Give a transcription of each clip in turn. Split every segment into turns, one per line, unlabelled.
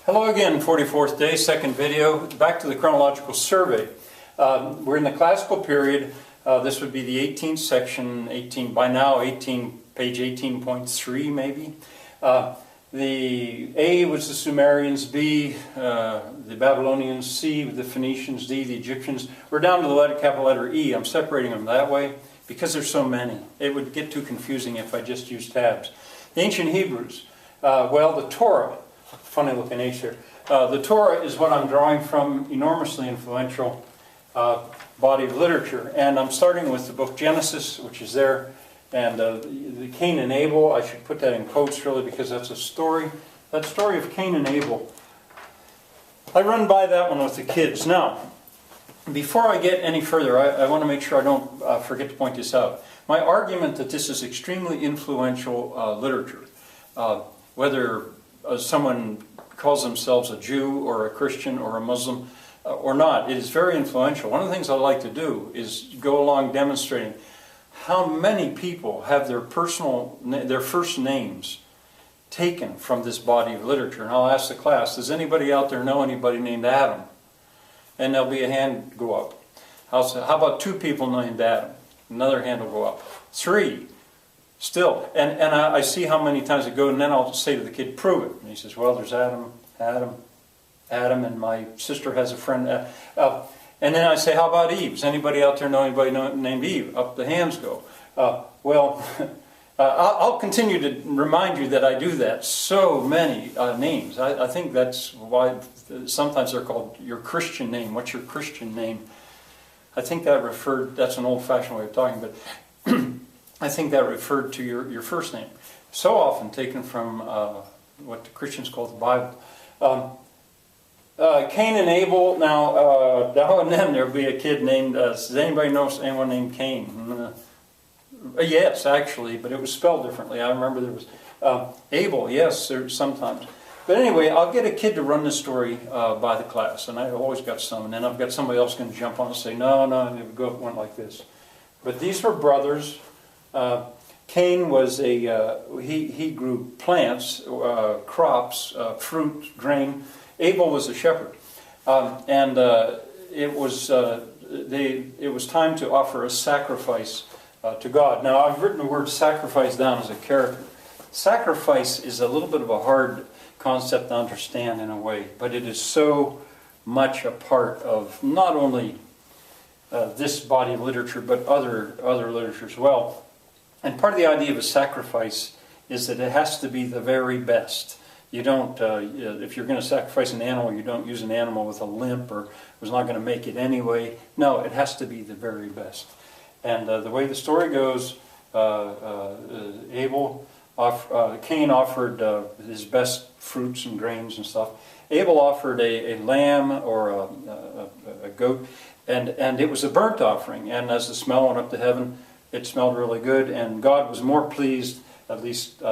Hello again, 44th day, second video. Back to the chronological survey. We're in the classical period. This would be the 18th section, page 18.3 maybe. The A was the Sumerians, B the Babylonians, C the Phoenicians, D the Egyptians. We're down to the capital letter E. I'm separating them that way because there's so many. It would get too confusing if I just used tabs. The ancient Hebrews, the Torah. Funny looking H here. The Torah is what I'm drawing from, enormously influential body of literature. And I'm starting with the book Genesis, which is there. And the Cain and Abel, I should put that in quotes really because that's a story. That story of Cain and Abel. I run by that one with the kids. Now, before I get any further, I want to make sure I don't forget to point this out. My argument that this is extremely influential literature, whether someone calls themselves a Jew or a Christian or a Muslim or not, it is very influential. One of the things I like to do is go along demonstrating how many people have their first names taken from this body of literature. And I'll ask the class, does anybody out there know anybody named Adam? And there'll be a hand go up. I'll say, how about 2 people named Adam? Another hand will go up. 3. Still, and I see how many times it goes, and then I'll say to the kid, prove it. And he says, well, there's Adam, and my sister has a friend. And then I say, how about Eve? Does anybody out there know anybody named Eve? Up the hands go. I'll continue to remind you that I do that. So many names. I think that's why sometimes they're called your Christian name. What's your Christian name? I think that's an old-fashioned way of talking, but I think that referred to your first name. So often taken from what the Christians call the Bible. Cain and Abel, now and then there'll be a kid named, does anybody know anyone named Cain? Yes, actually, but it was spelled differently. I remember there was Abel, yes, there's sometimes. But anyway, I'll get a kid to run this story by the class, and I've always got some, and then I've got somebody else going to jump on and say, no, it went like this. But these were brothers. Cain was he grew plants, crops, fruit, grain. Abel was a shepherd, and it was time to offer a sacrifice to God. Now I've written the word sacrifice down as a character. Sacrifice is a little bit of a hard concept to understand in a way, but it is so much a part of not only this body of literature, but other literature as well. And part of the idea of a sacrifice is that it has to be the very best. You don't, if you're going to sacrifice an animal, you don't use an animal with a limp or was not going to make it anyway. No, it has to be the very best. And the way the story goes, Cain offered his best fruits and grains and stuff. Abel offered a lamb or a goat, and it was a burnt offering. And as the smell went up to heaven, it smelled really good, and God was more pleased, at least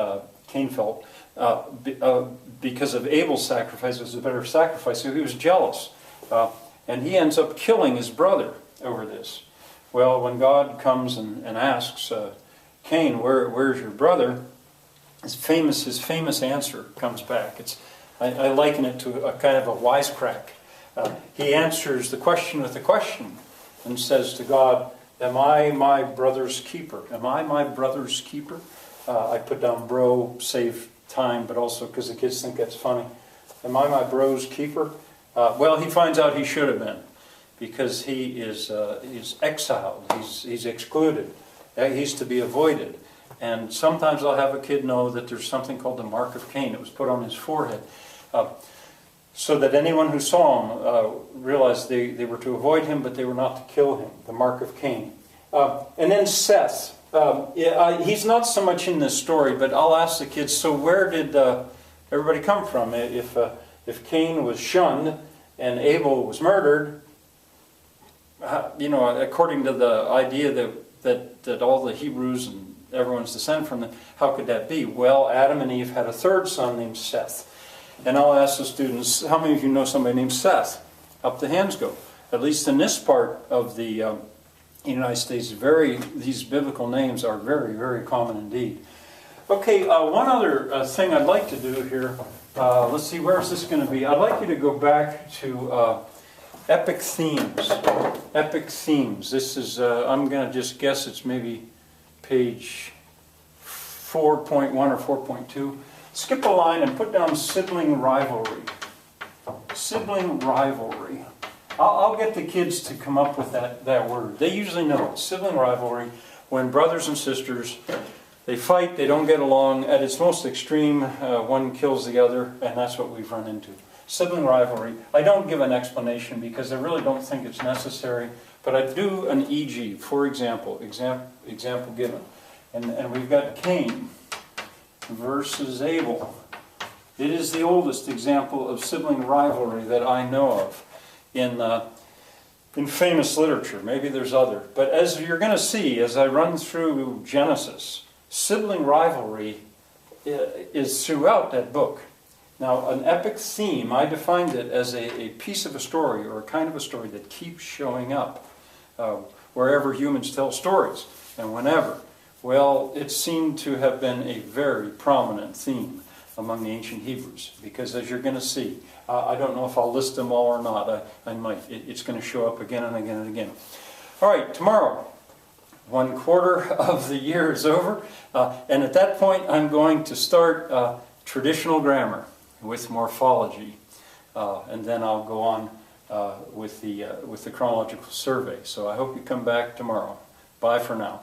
Cain felt, because of Abel's sacrifice. It was a better sacrifice, so he was jealous. And he ends up killing his brother over this. Well, when God comes and asks Cain, where's your brother? His famous answer comes back. I liken it to a kind of a wisecrack. He answers the question with a question and says to God, am I my brother's keeper? Am I my brother's keeper? I put down bro, save time, but also because the kids think that's funny. Am I my bro's keeper? Well, he finds out he should have been, because he's exiled. He's excluded. He's to be avoided. And sometimes I'll have a kid know that there's something called the mark of Cain. It was put on his forehead. So that anyone who saw him realized they were to avoid him, but they were not to kill him. The mark of Cain. And then Seth. He's not so much in this story, but I'll ask the kids, so where did everybody come from? If Cain was shunned and Abel was murdered, according to the idea that all the Hebrews and everyone's descended from them, how could that be? Well, Adam and Eve had a third son named Seth. And I'll ask the students, how many of you know somebody named Seth? Up the hands go. At least in this part of the United States, these biblical names are very, very common indeed. Okay, one other thing I'd like to do here Let's see, where is this going to be? I'd like you to go back to epic themes. Epic themes. This is, I'm going to just guess it's maybe page 4.1 or 4.2. Skip a line and put down sibling rivalry. Sibling rivalry. I'll get the kids to come up with that word. They usually know it. Sibling rivalry, when brothers and sisters, they fight, they don't get along. At its most extreme, one kills the other, and that's what we've run into. Sibling rivalry. I don't give an explanation because I really don't think it's necessary, but I do an e.g. For example, example given. And we've got Cain versus Abel. It is the oldest example of sibling rivalry that I know of in famous literature. Maybe there's other. But as you're going to see, as I run through Genesis, sibling rivalry is throughout that book. Now, an epic theme, I defined it as a piece of a story or a kind of a story that keeps showing up wherever humans tell stories and whenever. Well, it seemed to have been a very prominent theme among the ancient Hebrews, because as you're going to see, I don't know if I'll list them all or not. I might. It's going to show up again and again and again. All right, tomorrow, 1/4 of the year is over, and at that point I'm going to start traditional grammar with morphology, and then I'll go on with the chronological survey. So I hope you come back tomorrow. Bye for now.